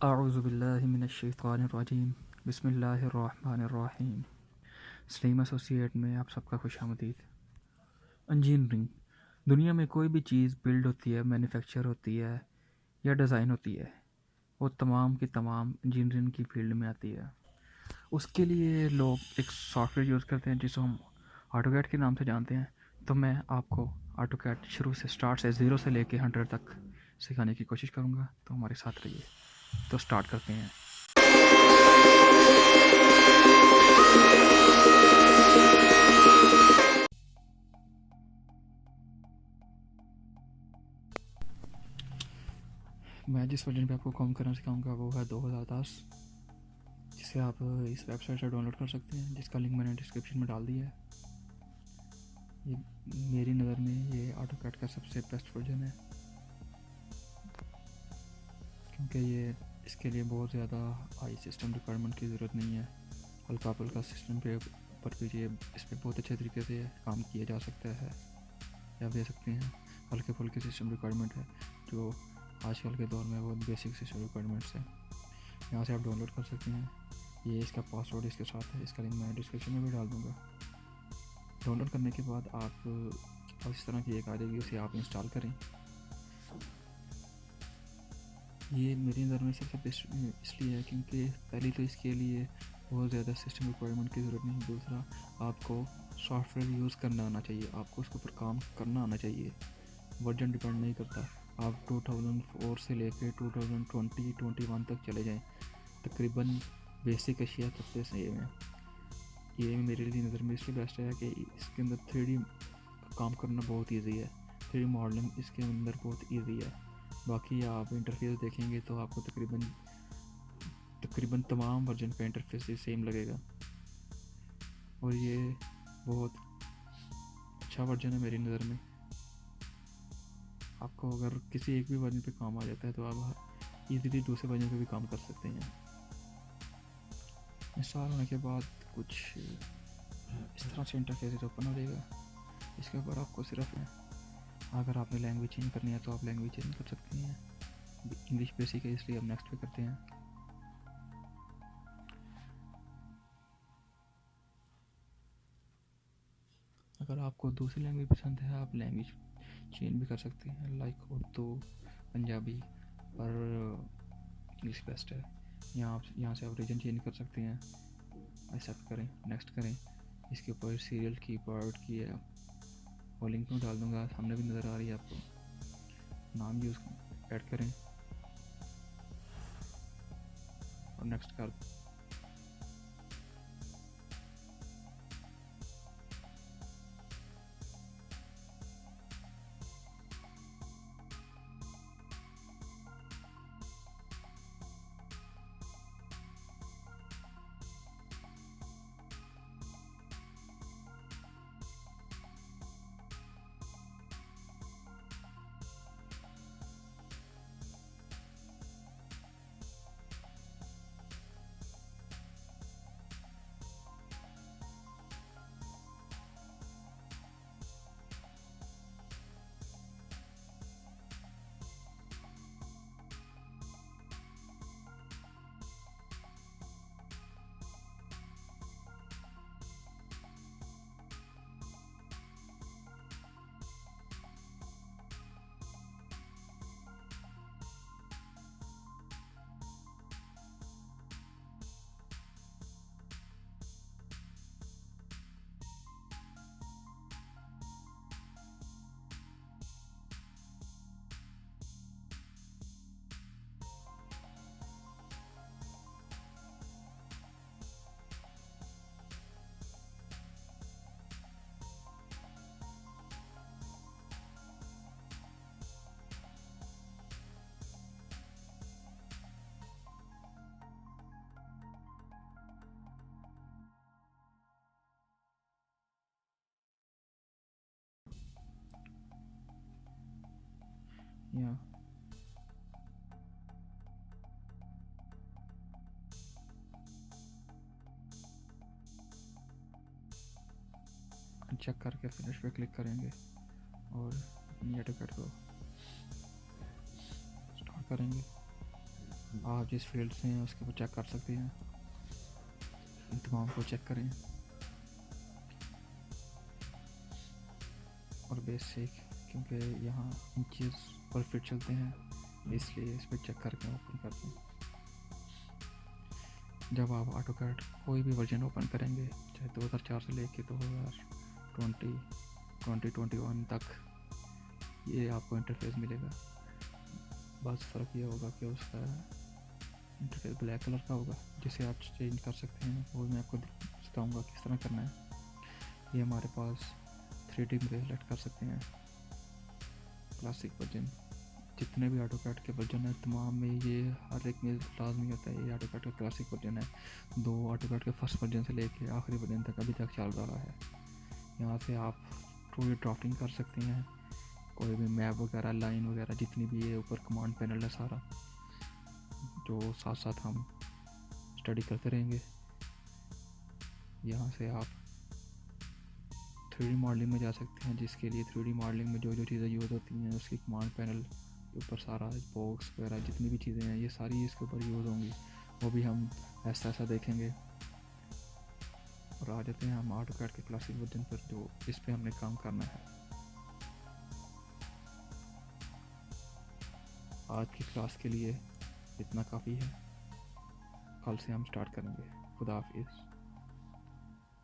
अऊज़ु बिल्लाहि मिनश्शैतानिर्रजीम बिस्मिल्लाहिर्रहमानिर्रहीम। सलीम एसोसिएट में आप सबका खुशामदीद। इंजीनियरिंग दुनिया में कोई भी चीज़ बिल्ड होती है, मैन्युफैक्चर होती है या डिज़ाइन होती है, वो तमाम की तमाम इंजीनियरिंग की फील्ड में आती है। उसके लिए लोग एक सॉफ्टवेयर यूज़ करते हैं जिसे हम ऑटोकैड के नाम से जानते हैं। तो मैं आपको ऑटोकैड शुरू से स्टार्ट से 0 से लेके 100 तक सिखाने की कोशिश करूँगा, तो हमारे साथ रहिए। तो स्टार्ट करते हैं। मैं जिस वर्जन पे आपको काम करना सिखाऊंगा वो है 2010, जिसे आप इस वेबसाइट से डाउनलोड कर सकते हैं, जिसका लिंक मैंने डिस्क्रिप्शन में डाल दिया है। ये मेरी नज़र में ये ऑटोकैड का सबसे बेस्ट वर्जन है, क्योंकि ये इसके लिए बहुत ज़्यादा हाई सिस्टम रिक्वायरमेंट की ज़रूरत नहीं है। हल्का फुल्का सिस्टम पे पर भी ये इस पर बहुत अच्छे तरीके से काम किया जा सकता है, या दे सकते हैं। हल्के फुल्के सिस्टम रिक्वायरमेंट है जो आजकल के दौर में बहुत बेसिक सिस्टम रिक्वायरमेंट्स है। यहाँ से आप डाउनलोड कर सकते हैं। ये इसका पासवर्ड इसके साथ है, इसका लिंक मैं डिस्क्रिप्शन में भी डाल दूँगा। डाउनलोड करने के बाद आप इस तरह की एक आ जाएगी, उसे आप इंस्टॉल करें। ये मेरी नज़र में सबसे बेस्ट इसलिए है क्योंकि पहली तो इसके लिए बहुत ज़्यादा सिस्टम रिक्वायरमेंट की ज़रूरत नहीं। दूसरा, आपको सॉफ्टवेयर यूज़ करना आना चाहिए, आपको उसके ऊपर काम करना आना चाहिए। वर्जन डिपेंड नहीं करता। आप 2004 से लेकर 2020-21 तक चले जाएं, तकरीबन बेसिक अशिया सबसे सेम है। ये मेरे लिए नज़र में इसलिए बेस्ट है कि इसके अंदर 3D काम करना बहुत ईजी है। 3D मॉडलिंग इसके अंदर बहुत ईजी है। बाकी आप इंटरफेस देखेंगे तो आपको तकरीबन तमाम वर्जन का इंटरफेस सेम लगेगा, और ये बहुत अच्छा वर्जन है मेरी नज़र में। आपको अगर किसी एक भी वर्जन पे काम आ जाता है तो आप इजीली दूसरे वर्जन पे भी काम कर सकते हैं। इंस्टॉल होने के बाद कुछ इस तरह से इंटरफेस ओपन हो जाएगा। इसके ऊपर आपको सिर्फ अगर आपने लैंग्वेज चेंज करनी है तो आप लैंग्वेज चेंज कर सकते हैं। इंग्लिश बेसिक है इसलिए हम नेक्स्ट पे करते हैं। अगर आपको दूसरी लैंग्वेज पसंद है आप लैंग्वेज चेंज भी कर सकते हैं, लाइक उर्दू, पंजाबी, पर इंग्लिश बेस्ट है। यहाँ से आप रीजन चेंज कर सकते हैं। एक्सेप्ट करें, नेक्स्ट करें। इसके ऊपर सीरियल की पार्ट की है, वो लिंक में डाल दूँगा, सामने भी नज़र आ रही है आपको। नाम यूज़ ऐड करें और नेक्स्ट कर। यहाँ चेक करके फिनिश पे क्लिक करेंगे और अपनी ऑटोकैड को स्टार्ट करेंगे। आप जिस फील्ड से हैं उसके ऊपर चेक कर सकते हैं, इन तमाम को चेक करें। और बेसिक, क्योंकि यहाँ इंचेस पर फिट चलते हैं इसलिए इस पर चेक करके ओपन करते हैं। जब आप ऑटोकैड कोई भी वर्जन ओपन करेंगे, चाहे 2004 से लेके 2021 तक, ये आपको इंटरफेस मिलेगा। बस फ़र्क ये होगा कि उसका इंटरफेस ब्लैक कलर का होगा, जिसे आप चेंज कर सकते हैं। वो मैं आपको बताऊंगा किस तरह करना है। ये हमारे पास 3D में सेलेक्ट कर सकते हैं। क्लासिक वर्जन, जितने भी ऑटोकैड के वर्जन है तमाम में ये हर एक में लाजमी होता है। ये ऑटोकैड का क्लासिक वर्जन है। 2 ऑटोकैड के फर्स्ट वर्जन से लेके आखिरी वर्जन तक अभी तक चल रहा है। यहाँ से आप 2D ड्राफ्टिंग कर सकते हैं, कोई भी मैप वगैरह, लाइन वगैरह जितनी भी है। ऊपर कमांड पैनल है सारा, जो साथ साथ हम स्टडी करते रहेंगे। यहाँ से आप 3D मॉडलिंग में जा सकते हैं, जिसके लिए 3D मॉडलिंग में जो जो चीज़ें यूज़ होती हैं उसकी कमांड पैनल के ऊपर सारा बॉक्स वगैरह जितनी भी चीज़ें हैं ये सारी इसके ऊपर यूज़ होंगी। वो भी हम ऐसा ऐसा देखेंगे। और आ जाते हैं हम ऑटोकैड के क्लासिक वर्जन पर, जो इस पे हमने काम करना है। आज की क्लास के लिए इतना काफ़ी है, कल से हम स्टार्ट करेंगे। खुदा हाफिज़।